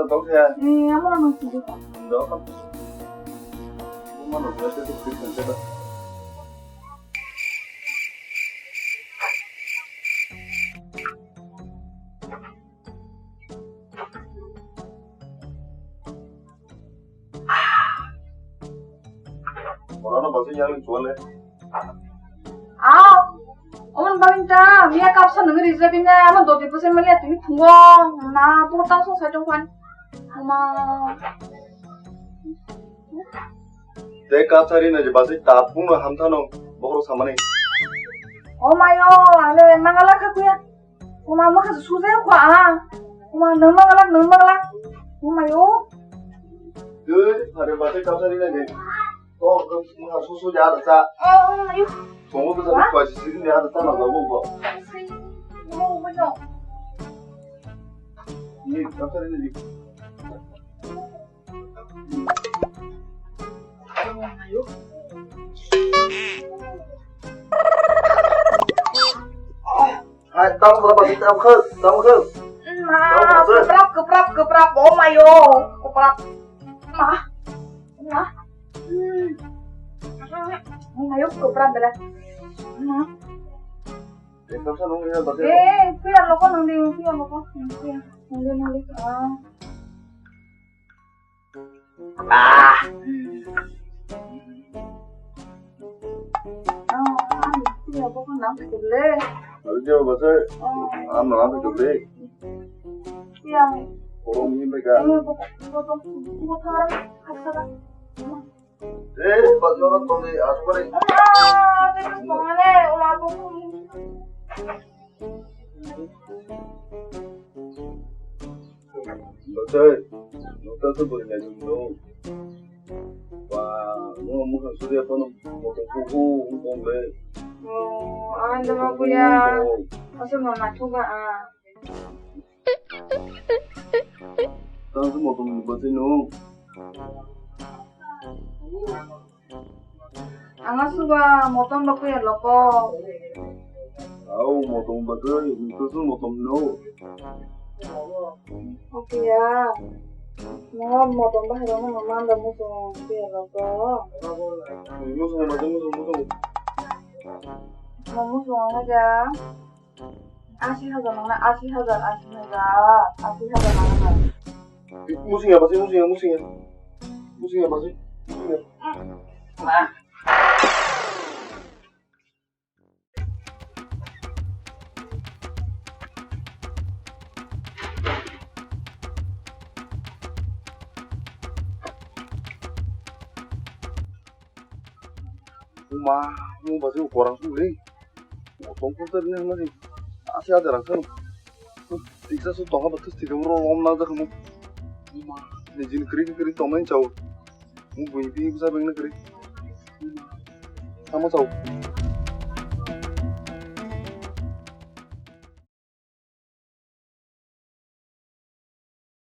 là tốt ha. Em muốn ăn gì vậy? Đó không? Cũng mà nó sẽ thích cái phần đó. Nó 벌써 양이 좋아네. 어머니 발린자 미야 값은 능이 리즈비냐 아마 너도 무슨 말이야 তুমি 퉁어 나 또 땅송 살정관 엄마 내 값차리는 이제 맛이 다 뿜어 함타노 먹으러 사만해. 엄마요 안에 망갈락 하고야 엄마 뭐 가서 수세요 과 엄마 너 망갈락 엄마요 그 다른 맛이 값차리는 이제 또 뭔가 소소지 하다 엄마요 동호도 사실 맛이 지금 하다 따라 너무 뭐. 뭐요 이 값차리는 이제 엄마요 tao là bác tao khơi mà keprap 엄마요 keprap 엄마 엄마요 keprap belas để tao sao không nghe bác kaya lo ko nang ding kaya lo ko nang kaya lo ko nang dile ở giờ bác ơi ăn nó ăn được đi kaya ôm như mấy cái 이거 타라 가져가 에 bác nó tôi đi ăn cái đi 엄마 내가 좋아하네 엄마 너무 bác ơi nó tao sẽ bồi ngày dùng đâu và nó muốn hàng số địa phương một cái khu không còn về 안 되고야 가서 엄마 줘봐 tao sẽ một tuần bữa xin luôn 앙아수가 못한 바꾸야 로고 아우 một tuần bữa ơi tôi sẽ một tuần nữa 오케이야 뭐 못한 바 해로는 엄마한테 무슨 그야 로고 무서워 맞아 무서워 뭐 무슨 하자 아시하자 망나 아시하자 망나 무슨이야 맞지 무슨이야 맞지 엄마 뭐 맞지 거랑 술이 어떤 콘서트는 말이 아시아들랑 서로 익사서 또 하고 테스트 경으로 엄나다 그뭐 엄마 내 지금 그리 또만 자오 뭐 보이비 부사 병나 그래 한번 자오